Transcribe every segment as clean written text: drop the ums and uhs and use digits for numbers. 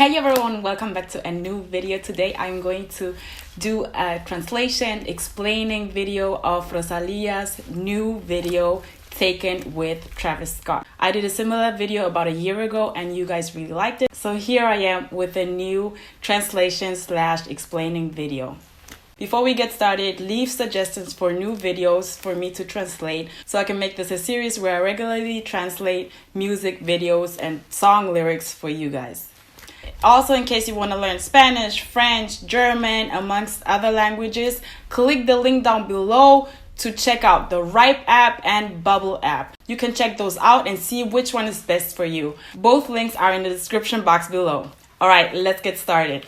Hey everyone, welcome back to a new video. Today I'm going to do a translation explaining video of Rosalia's new video taken with Travis Scott. I did a similar video about a year ago and you guys really liked it. So here I am with a new translation / explaining video. Before we get started, leave suggestions for new videos for me to translate so I can make this a series where I regularly translate music videos and song lyrics for you guys. Also, in case you want to learn Spanish, French, German, amongst other languages, click the link down below to check out the RYPE app and BABBEL app. You can check those out and see which one is best for you. Both links are in the description box below. Alright, let's get started.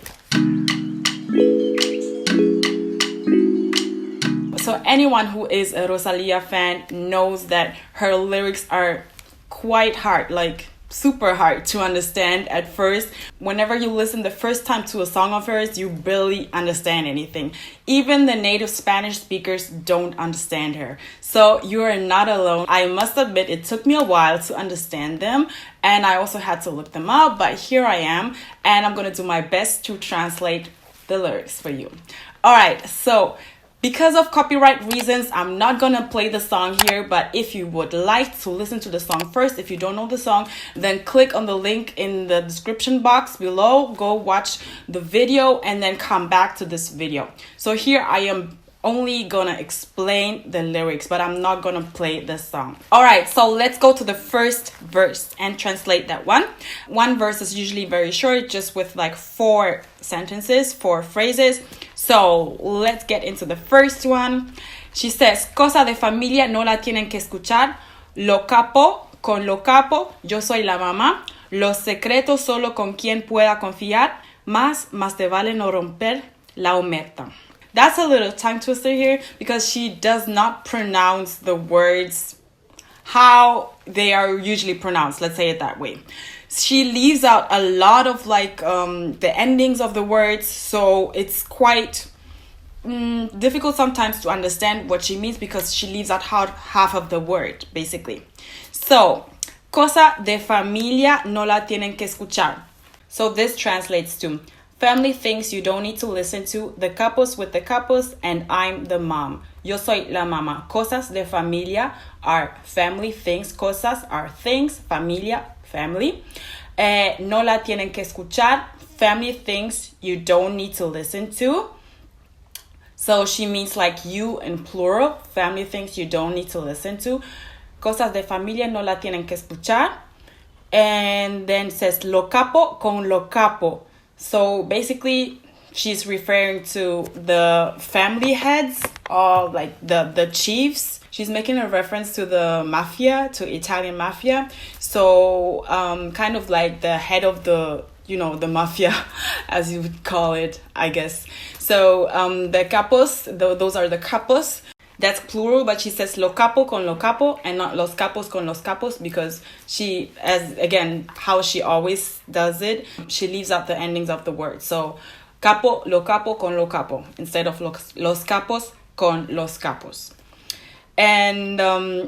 So anyone who is a Rosalía fan knows that her lyrics are quite hard, like super hard to understand at first. Whenever you listen the first time to a song of hers, you barely understand anything. Even the native Spanish speakers don't understand her. So you are not alone. I must admit it took me a while to understand them, and I also had to look them up, but here I am, and I'm gonna do my best to translate the lyrics for you. Alright, so because of copyright reasons, I'm not gonna play the song here, but if you would like to listen to the song first, if you don't know the song, then click on the link in the description box below, go watch the video, and then come back to this video. So here I am only gonna explain the lyrics, but I'm not gonna play the song. Alright, so let's go to the first verse and translate that one. One verse is usually very short, just with like 4 sentences, 4 phrases. So let's get into the first one. She says, cosa de familia no la tienen que escuchar. Lo capo con lo capo, yo soy la mamá. Los secretos solo con quien pueda confiar. Más te vale no romper la omerta. That's a little tongue twister here because she does not pronounce the words how they are usually pronounced. Let's say it that way. She leaves out a lot of like the endings of the words, so it's quite difficult sometimes to understand what she means because she leaves out half of the word, basically. So, cosa de familia no la tienen que escuchar. So this translates to family things you don't need to listen to, the capos with the capos, and I'm the mom. Yo soy la mamá. Cosas de familia are family things. Cosas are things. Familia, family. No la tienen que escuchar. Family things you don't need to listen to. So she means like you in plural. Family things you don't need to listen to. Cosas de familia no la tienen que escuchar. And then says lo capo con lo capo. So basically, she's referring to the family heads or like the chiefs. She's making a reference to the Mafia, to Italian Mafia. So kind of like the head of the, the Mafia, as you would call it, I guess. So the capos, those are the capos. That's plural, but she says lo capo con lo capo and not los capos con los capos because she, as again, how she always does it, she leaves out the endings of the word. So capo, lo capo con lo capo instead of los capos con los capos. And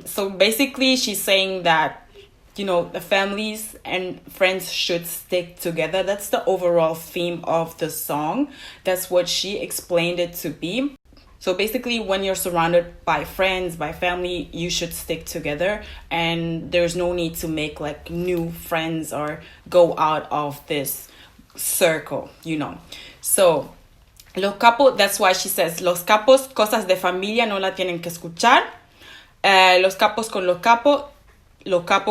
so basically she's saying that, the families and friends should stick together. That's the overall theme of the song. That's what she explained it to be. So basically, when you're surrounded by friends, by family, you should stick together. And there's no need to make like new friends or go out of this circle, So, los capos, that's why she says, los capos, cosas de familia no la tienen que escuchar. Los capos con lo capo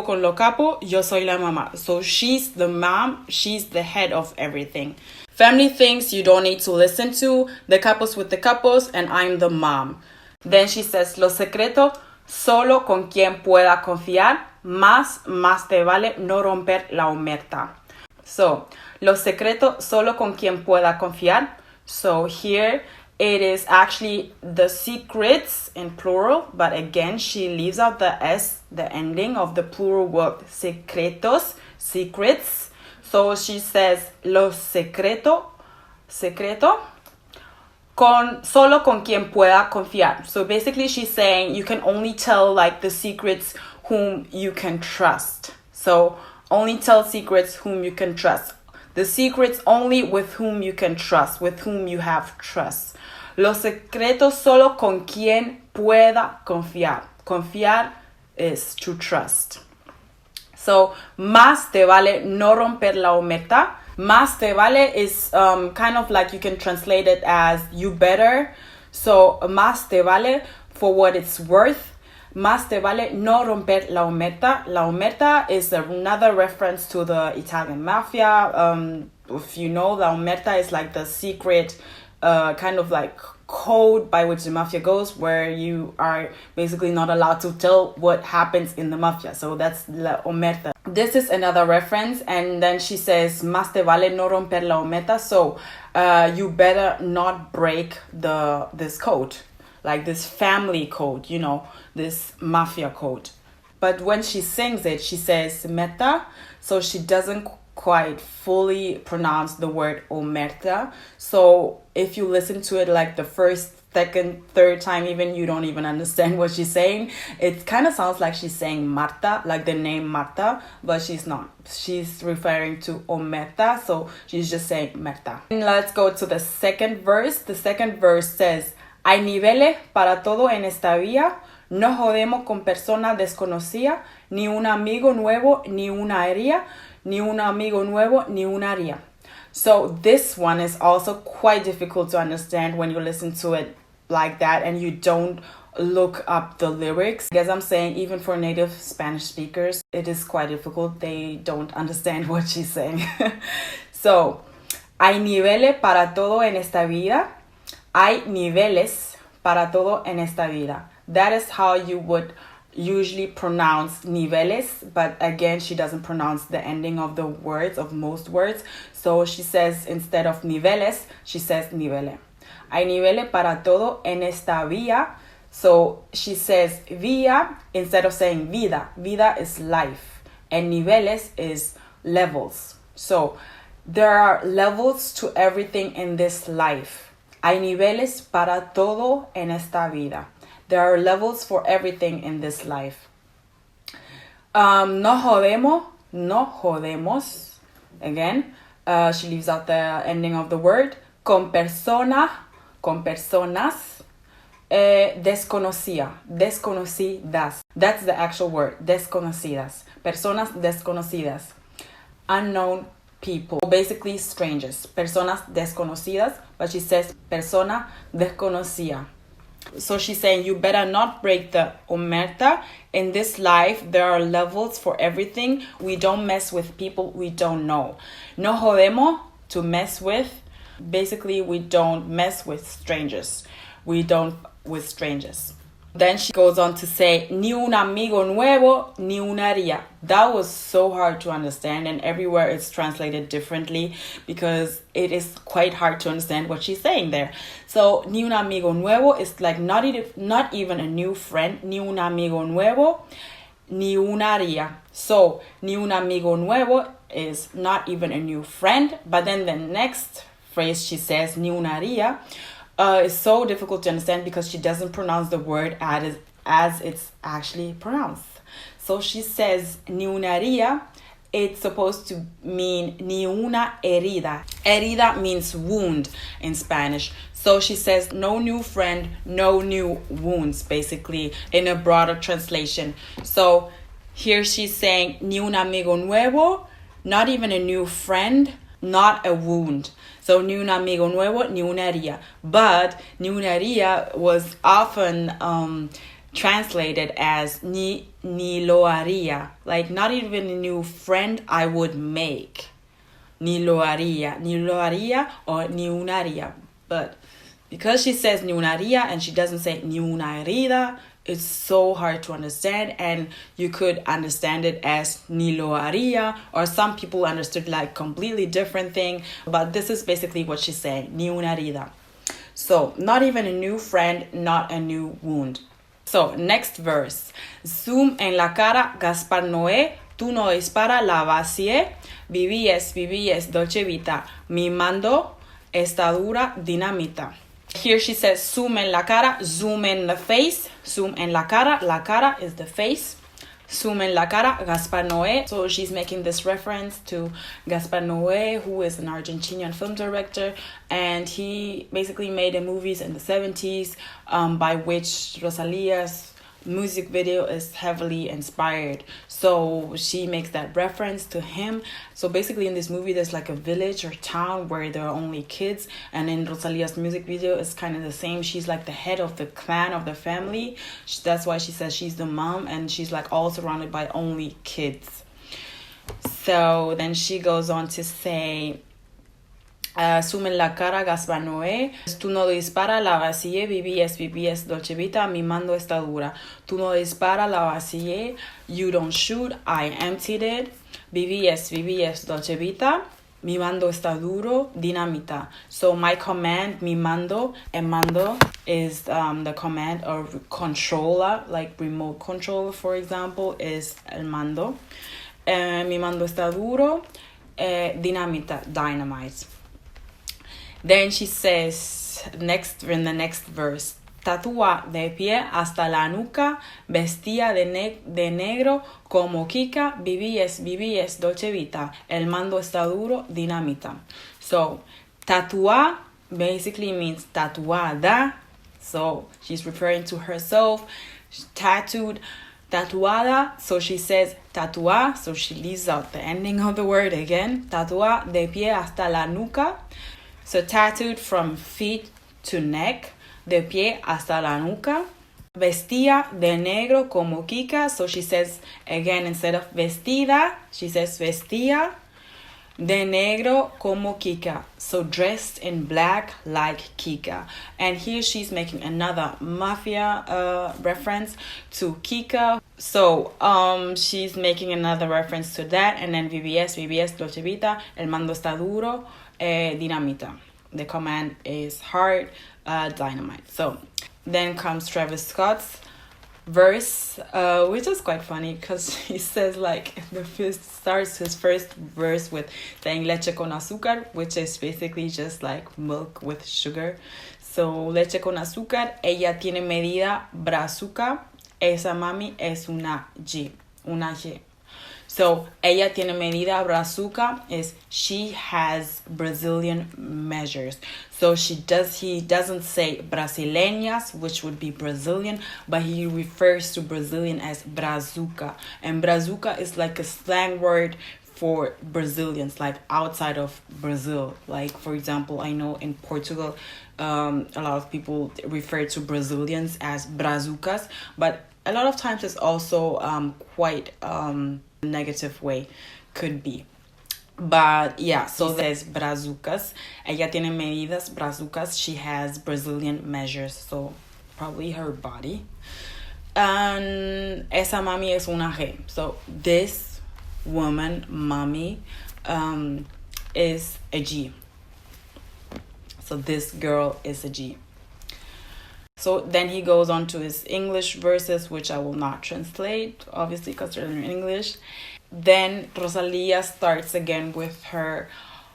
con lo capo, yo soy la mamá. So she's the mom, she's the head of everything. Family things you don't need to listen to, the capos with the capos, and I'm the mom. Then she says, lo secreto solo con quien pueda confiar, más te vale no romper la omerta. So, lo secreto solo con quien pueda confiar. So here it is actually the secrets in plural, but again, she leaves out the S, the ending of the plural word secretos, secrets. So she says, lo secreto, solo con quien pueda confiar. So basically she's saying you can only tell like the secrets whom you can trust. So only tell secrets whom you can trust. The secrets only with whom you can trust, with whom you have trust. Los secretos solo con quien pueda confiar. Confiar is to trust. So, más te vale no romper la omerta. Más te vale is kind of like you can translate it as you better. So, más te vale for what it's worth. Más te vale no romper la omerta. La omerta is another reference to the Italian mafia. If you know, la omerta is like the secret kind of like code by which the mafia goes, where you are basically not allowed to tell what happens in the mafia. So that's la omerta. This is another reference. And then she says, más te vale no romper la omerta. So you better not break this code. Like this family code, you know, this mafia code. But when she sings it, she says meta, so she doesn't quite fully pronounce the word omerta. So if you listen to it like the first, second, third time even, you don't even understand what she's saying. It kind of sounds like she's saying Marta, like the name Marta, but she's not. She's referring to omerta, so she's just saying merta. And let's go to the second verse. The second verse says, hay niveles para todo en esta vía. No jodemos con personas desconocidas, ni un amigo nuevo, ni una haría, ni un amigo nuevo, ni una haría. So this one is also quite difficult to understand when you listen to it like that and you don't look up the lyrics. As I'm saying, even for native Spanish speakers, it is quite difficult. They don't understand what she's saying. So, hay niveles para todo en esta vida. Hay niveles para todo en esta vida. That is how you would usually pronounce niveles, but again, she doesn't pronounce the ending of the words, of most words. So she says, instead of niveles, she says nivele. Hay niveles para todo en esta vía. So she says vía instead of saying vida. Vida is life, and niveles is levels. So there are levels to everything in this life. Hay niveles para todo en esta vida. There are levels for everything in this life. No jodemos. Again, she leaves out the ending of the word. Con personas, desconocidas. That's the actual word, desconocidas. Personas desconocidas. Unknown people, basically strangers. Personas desconocidas, but she says persona desconocida. So she's saying you better not break the omerta. In this life, there are levels for everything. We don't mess with people we don't know. No jodemos, to mess with. Basically, we don't mess with strangers. We don't with strangers. Then she goes on to say, ni un amigo nuevo, ni una haría. That was so hard to understand, and everywhere it's translated differently because it is quite hard to understand what she's saying there. So, ni un amigo nuevo is like not even a new friend. Ni un amigo nuevo, ni una haría. So, ni un amigo nuevo is not even a new friend, but then the next phrase she says, ni una haría, is so difficult to understand because she doesn't pronounce the word as it's actually pronounced. So she says ni una haría. It's supposed to mean ni una herida. Herida means wound in Spanish. So she says no new friend, no new wounds, basically in a broader translation. So here she's saying ni un amigo nuevo, not even a new friend, not a wound. So, ni un amigo nuevo, ni una haría. But ni una haría was often translated as ni lo haría. Like, not even a new friend I would make. Ni lo haría or ni una haría. But because she says ni una haría and she doesn't say ni una herida, it's so hard to understand, and you could understand it as ni lo haría, or some people understood like completely different thing, but this is basically what she's saying, ni una herida. So, not even a new friend, not a new wound. So, next verse. Zoom en la cara, Gaspar Noé, tú no dispara, la vacié, vivíes, dolce vita, mi mando, esta dura dinamita. Here she says zoom en la cara, zoom in the face, zoom en la cara is the face. Sumen la cara, Gaspar Noé. So she's making this reference to Gaspar Noé, who is an Argentinian film director, and he basically made the movies in the 70s, by which Rosalía's music video is heavily inspired. So she makes that reference to him. So basically in this movie there's like a village or town where there are only kids, and in Rosalía's music video it's kind of the same. She's like the head of the clan, of the family. That's why she says she's the mom, and she's like all surrounded by only kids. So then she goes on to say, sumen la cara, Gaspar Noé. Tú no dispara, la vacillé. BBS, Dolce Vita. Mi mando está dura. Tú no dispara, la vacillé. You don't shoot, I emptied it. BBS, Dolce Vita. Mi mando está duro, dinamita. So my command, mi mando, and mando is the command or controller, like remote control, for example, is el mando. Mi mando está duro, dinamita, dynamite. Then she says, in the next verse, tatúa de pie hasta la nuca, vestía de negro como Kika, BBS, Dolce Vita. El mando está duro, dinamita. So, tatúa basically means tatuada. So, she's referring to herself. She's tattooed, tatuada. So, she says tatua. So, she leaves out the ending of the word again. Tatúa de pie hasta la nuca. So tattooed from feet to neck, de pie hasta la nuca. Vestía de negro como Kika. So she says, again, instead of vestida, she says vestía de negro como Kika. So dressed in black like Kika. And here she's making another Mafia reference to Kika. So she's making another reference to that. And then BBS, Dolce Vita. El mando está duro. Dinamita. The command is hard, dynamite. So then comes Travis Scott's verse, which is quite funny because he says like starts his first verse with saying leche con azúcar, which is basically just like milk with sugar. So leche con azúcar, ella tiene medida brazuca, esa mami es una G. So, ella tiene medida brazuca is she has Brazilian measures. So he doesn't say brasileñas, which would be Brazilian, but he refers to Brazilian as brazuca. And brazuca is like a slang word for Brazilians, like outside of Brazil. Like, for example, I know in Portugal, a lot of people refer to Brazilians as brazucas, but a lot of times it's also quite negative way, could be. But yeah, so there's brazucas. Ella tiene medidas brazucas. She has Brazilian measures, so probably her body. And esa mami es una G. So this woman, mommy, is a G. So this girl is a G. So then he goes on to his English verses, which I will not translate, obviously, because they're in English. Then Rosalía starts again with her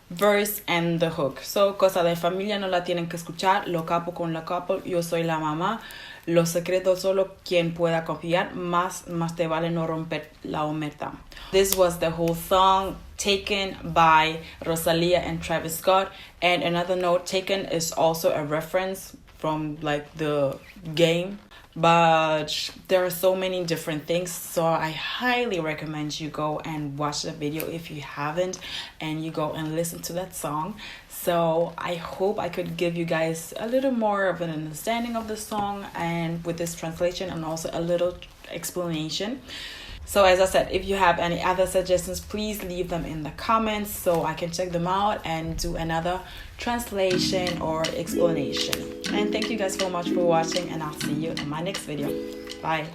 verse and the hook. So, cosa de familia no la tienen que escuchar, lo capo con la capo, yo soy la mamá. Los secretos solo quien pueda confiar, más te vale no romper la omerta. This was the whole song, taken by Rosalía and Travis Scott. And another note, taken is also a reference from like the game, but there are so many different things, so I highly recommend you go and watch the video if you haven't, and you go and listen to that song. So I hope I could give you guys a little more of an understanding of the song, and with this translation and also a little explanation. So as I said, if you have any other suggestions, please leave them in the comments so I can check them out and do another translation or explanation. And thank you guys so much for watching, and I'll see you in my next video. Bye.